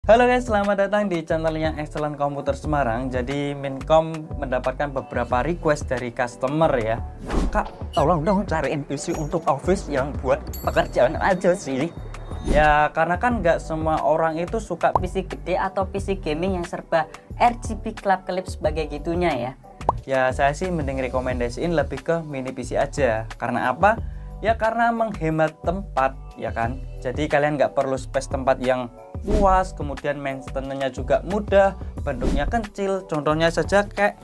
Halo guys, selamat datang di channelnya Excellent Komputer Semarang. Jadi Mincom mendapatkan beberapa request dari customer ya. Kak, tolong dong cariin PC untuk office yang buat pekerjaan aja sih. Ya karena kan nggak semua orang itu suka PC gede atau PC gaming yang serba RGB kelap-kelip sebagai gitunya ya. Ya saya sih mending rekomendasiin lebih ke mini PC aja. Karena apa? Ya karena menghemat tempat ya kan. Jadi kalian nggak perlu space tempat yang luas, kemudian maintenance-nya juga mudah, bentuknya kecil. Contohnya saja kayak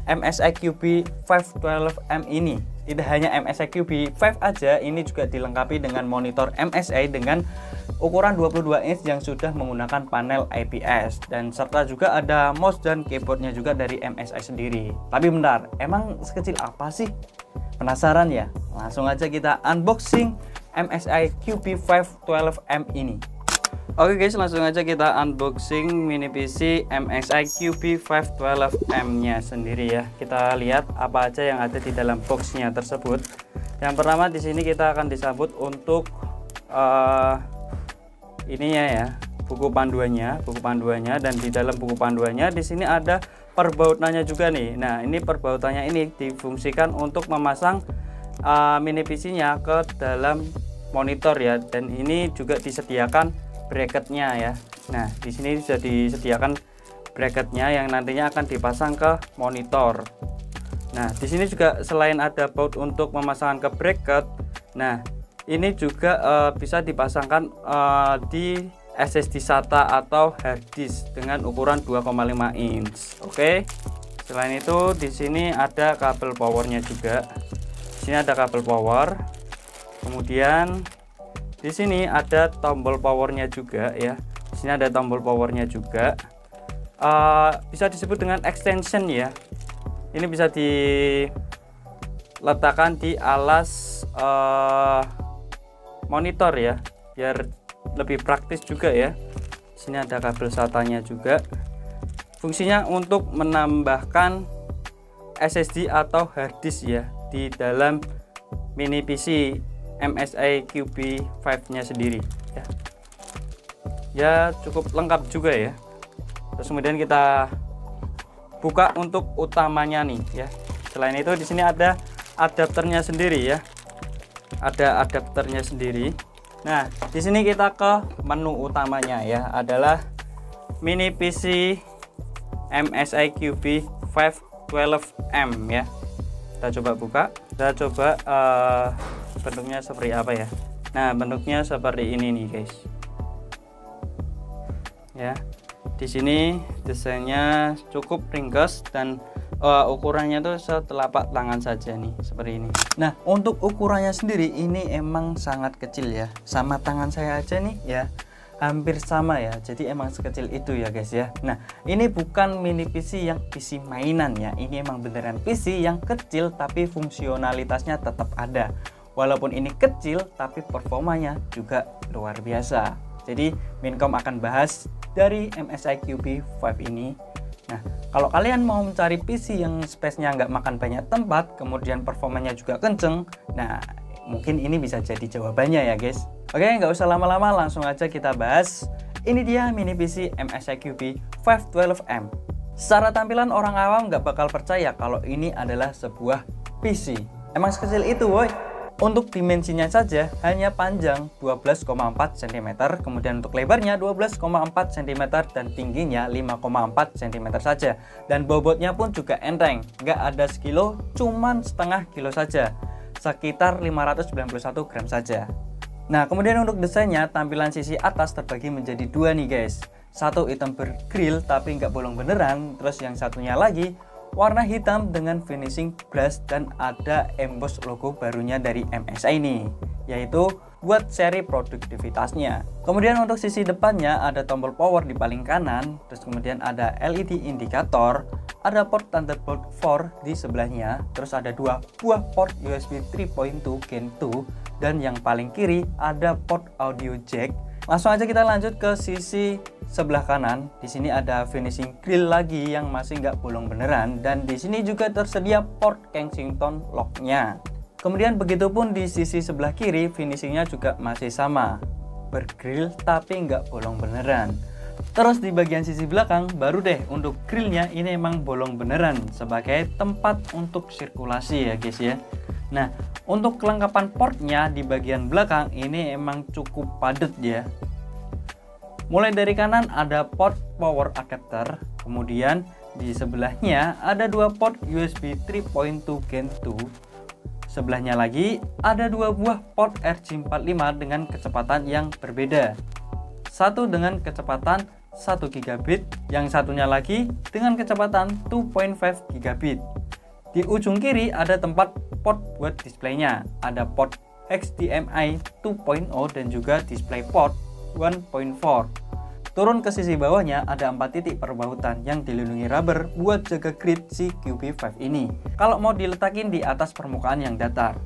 MSI QB 512M ini. Tidak hanya MSI QB 5 aja, ini juga dilengkapi dengan monitor MSI dengan ukuran 22 inch yang sudah menggunakan panel IPS, dan serta juga ada mouse dan keyboardnya juga dari MSI sendiri. Tapi bentar, emang sekecil apa sih? Penasaran ya? Langsung aja kita unboxing MSI QB 512M ini. Oke guys, langsung aja kita unboxing mini PC MSI QB 512M nya sendiri ya. Kita lihat apa aja yang ada di dalam boxnya tersebut. Yang pertama di sini kita akan disambut untuk ininya ya, buku panduannya, dan di dalam buku panduannya di sini ada perbautannya juga nih. Nah, ini perbautannya ini difungsikan untuk memasang mini PC-nya ke dalam monitor ya, dan ini juga disediakan bracketnya ya. Nah, di sini sudah disediakan bracketnya yang nantinya akan dipasang ke monitor. Nah, di sini juga selain ada baut untuk memasangkan ke bracket, nah ini juga bisa dipasangkan di SSD SATA atau hard disk dengan ukuran 2,5 inch. Oke. Selain itu di sini ada kabel powernya juga. Di sini ada kabel power. Kemudian di sini ada tombol powernya juga ya. Di sini ada tombol powernya juga. Bisa disebut dengan extension ya. Ini bisa diletakkan di alas monitor ya, biar lebih praktis juga ya. Di sini ada kabel SATA-nya juga. Fungsinya untuk menambahkan SSD atau hard disk ya di dalam mini PC MSI QB 5-nya sendiri ya. Ya cukup lengkap juga ya. Terus kemudian kita buka untuk utamanya nih ya. Selain itu di sini ada adapternya sendiri ya. Ada adapternya sendiri. Nah, di sini kita ke menu utamanya ya, adalah mini PC MSI QB 512M ya. Kita coba buka. Kita coba bentuknya seperti apa ya. Nah, bentuknya seperti ini nih guys ya. Di sini desainnya cukup ringkas dan ukurannya tuh setelapak tangan saja nih, seperti ini. Nah, untuk ukurannya sendiri ini emang sangat kecil ya, sama tangan saya aja nih ya, hampir sama ya. Jadi emang sekecil itu ya guys ya. Nah, ini bukan mini PC yang PC mainan ya, ini emang beneran PC yang kecil tapi fungsionalitasnya tetap ada. Walaupun ini kecil tapi performanya juga luar biasa. Jadi Mincom akan bahas dari MSI QB 5 ini. Nah, kalau kalian mau mencari PC yang space-nya nggak makan banyak tempat, kemudian performanya juga kenceng, nah mungkin ini bisa jadi jawabannya ya guys. Oke, nggak usah lama-lama, langsung aja kita bahas. Ini dia mini PC MSI QB 512M. Secara tampilan orang awam nggak bakal percaya kalau ini adalah sebuah PC. Emang sekecil itu woy. Untuk dimensinya saja hanya panjang 12,4 cm, kemudian untuk lebarnya 12,4 cm dan tingginya 5,4 cm saja. Dan bobotnya pun juga enteng, nggak ada sekilo, cuman setengah kilo saja, sekitar 591 gram saja. Nah, kemudian untuk desainnya, tampilan sisi atas terbagi menjadi dua nih guys. Satu hitam bergrill tapi nggak bolong beneran, terus yang satunya lagi warna hitam dengan finishing brass dan ada emboss logo barunya dari MSI ini, yaitu buat seri produktivitasnya. Kemudian untuk sisi depannya ada tombol power di paling kanan, terus kemudian ada LED indikator, ada port Thunderbolt 4 di sebelahnya, terus ada dua buah port USB 3.2 Gen 2, dan yang paling kiri ada port audio jack. Langsung aja kita lanjut ke sisi sebelah kanan. Di sini ada finishing grill lagi yang masih nggak bolong beneran, dan di sini juga tersedia port Kensington lock-nya. Kemudian begitupun di sisi sebelah kiri, finishingnya juga masih sama, bergrill tapi nggak bolong beneran. Terus di bagian sisi belakang baru deh untuk grillnya ini emang bolong beneran sebagai tempat untuk sirkulasi ya guys ya. Nah untuk kelengkapan portnya di bagian belakang ini emang cukup padat ya. Mulai dari kanan ada port power adapter, kemudian di sebelahnya ada dua port USB 3.2 Gen 2. Sebelahnya lagi ada dua buah port RJ45 dengan kecepatan yang berbeda. Satu dengan kecepatan 1 gigabit, yang satunya lagi dengan kecepatan 2.5 gigabit. Di ujung kiri ada tempat port buat displaynya. Ada port HDMI 2.0 dan juga display port 1.4. Turun ke sisi bawahnya ada 4 titik perbautan yang dilindungi rubber buat jaga grid si QB5 ini kalau mau diletakin di atas permukaan yang datar.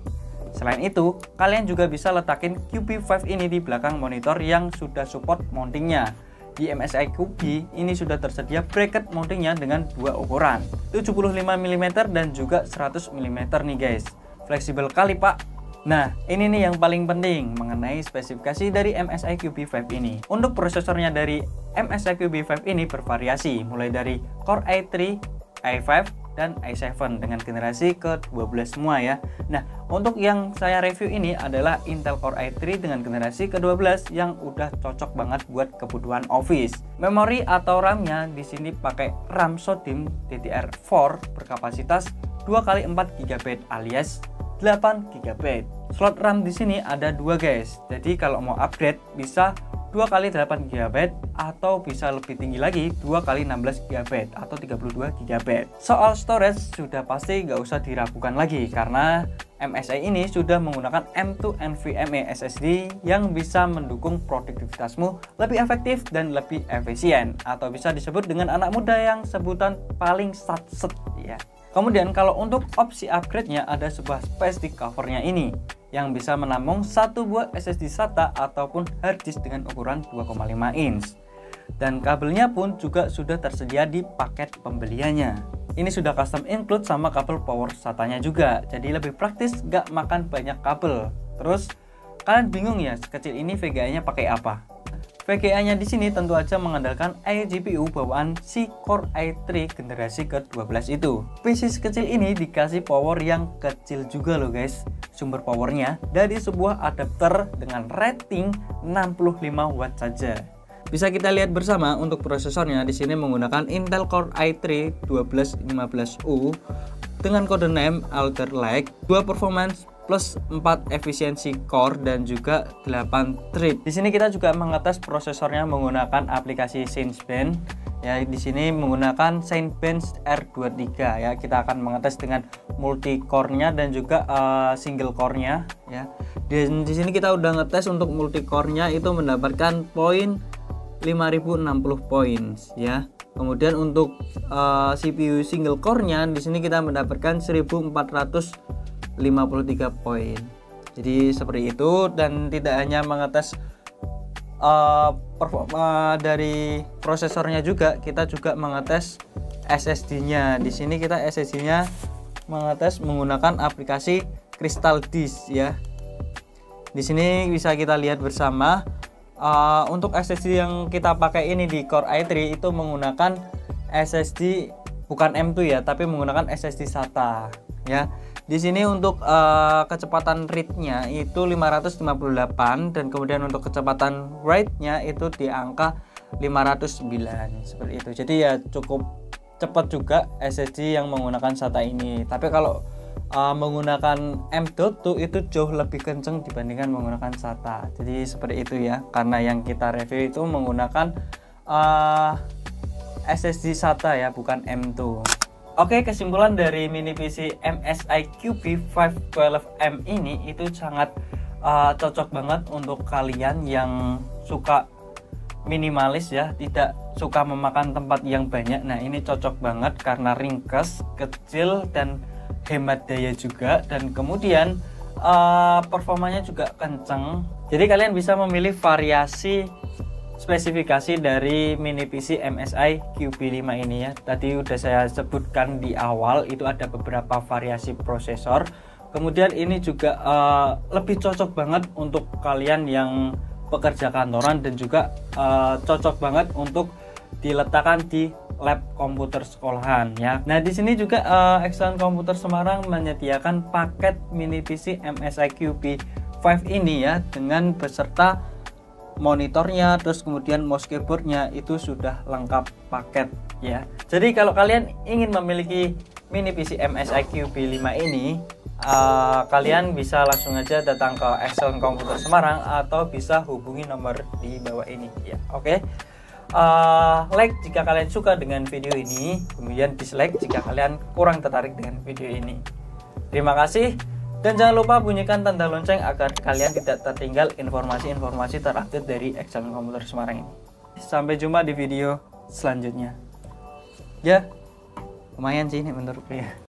Selain itu, kalian juga bisa letakin QB5 ini di belakang monitor yang sudah support mountingnya. Di MSI QB ini sudah tersedia bracket mountingnya dengan dua ukuran 75 mm dan juga 100 mm nih guys. Fleksibel kali pak. Nah ini nih yang paling penting mengenai spesifikasi dari MSI QB5 ini. Untuk prosesornya dari MSI QB5 ini bervariasi mulai dari Core i3, i5 dan i7 dengan generasi ke-12 semua ya. Nah untuk yang saya review ini adalah Intel Core i3 dengan generasi ke-12 yang udah cocok banget buat kebutuhan office. Memori atau RAM-nya di sini pakai RAM SODIMM DDR4 berkapasitas 2x4 GB alias 8 GB. Slot RAM di sini ada 2 guys. Jadi kalau mau upgrade bisa 2x8 GB atau bisa lebih tinggi lagi 2x16 GB atau 32 GB. Soal storage sudah pasti nggak usah diragukan lagi karena MSI ini sudah menggunakan M2 NVMe SSD yang bisa mendukung produktivitasmu lebih efektif dan lebih efisien, atau bisa disebut dengan anak muda yang sebutan paling satset ya. Kemudian kalau untuk opsi upgrade-nya ada sebuah space di covernya ini yang bisa menampung satu buah SSD SATA ataupun hard disk dengan ukuran 2,5 inch. Dan kabelnya pun juga sudah tersedia di paket pembeliannya. Ini sudah custom include sama kabel power SATA-nya juga, jadi lebih praktis, gak makan banyak kabel. Terus kalian bingung ya, sekecil ini VGA-nya pakai apa? VGA-nya di sini tentu aja mengandalkan iGPU bawaan si Core i3 generasi ke-12 itu. PC sekecil ini dikasih power yang kecil juga loh guys. Sumber powernya dari sebuah adapter dengan rating 65 watt saja. Bisa kita lihat bersama untuk prosesornya di sini menggunakan Intel Core i3 1215U dengan kode name Alder Lake, 2 performance plus 4 efisiensi core dan juga 8 thread. Di sini kita juga mengetes prosesornya menggunakan aplikasi Cinebench. Ya, di sini menggunakan Cinebench R23 ya. Kita akan mengetes dengan multi core-nya dan juga single core-nya ya. Dan di sini kita udah ngetes untuk multi core-nya itu mendapatkan poin 5060 poin ya. Kemudian untuk CPU single core-nya di sini kita mendapatkan 1453 poin. Jadi seperti itu, dan tidak hanya mengetes performa dari prosesornya juga, kita juga mengetes SSD-nya. Di sini kita SSD-nya mengetes menggunakan aplikasi Crystal Disk ya. Di sini bisa kita lihat bersama untuk SSD yang kita pakai ini di Core i3 itu menggunakan SSD bukan M2 ya, tapi menggunakan SSD SATA ya. Di sini untuk kecepatan read-nya itu 558 dan kemudian untuk kecepatan write-nya itu di angka 509 seperti itu. Jadi ya cukup cepat juga SSD yang menggunakan SATA ini. Tapi kalau menggunakan M.2 itu jauh lebih kenceng dibandingkan menggunakan SATA. Jadi seperti itu ya. Karena yang kita review itu menggunakan SSD SATA ya, bukan M.2. Oke, kesimpulan dari mini PC MSI QB512M ini itu sangat cocok banget untuk kalian yang suka minimalis ya, tidak suka memakan tempat yang banyak. Nah ini cocok banget karena ringkas, kecil, dan hemat daya juga, dan kemudian performanya juga kenceng. Jadi kalian bisa memilih variasi spesifikasi dari mini PC MSI QB5 ini ya. Tadi udah saya sebutkan di awal, itu ada beberapa variasi prosesor. Kemudian ini juga lebih cocok banget untuk kalian yang pekerja kantoran, dan juga cocok banget untuk diletakkan di lab komputer sekolahan ya. Nah, di sini juga Excellent Komputer Semarang menyediakan paket mini PC MSI QP5 ini ya, dengan beserta monitornya, terus kemudian mouse keyboardnya itu sudah lengkap paket ya. Jadi kalau kalian ingin memiliki mini PC MSI QP5 ini, kalian bisa langsung aja datang ke Excellent Komputer Semarang atau bisa hubungi nomor di bawah ini ya. Oke. Like jika kalian suka dengan video ini, kemudian dislike jika kalian kurang tertarik dengan video ini. Terima kasih. Dan jangan lupa bunyikan tanda lonceng agar kalian tidak tertinggal informasi-informasi terupdate dari Excellent Komputer Semarang ini. Sampai jumpa di video selanjutnya. Ya, lumayan sih ini menurutku ya.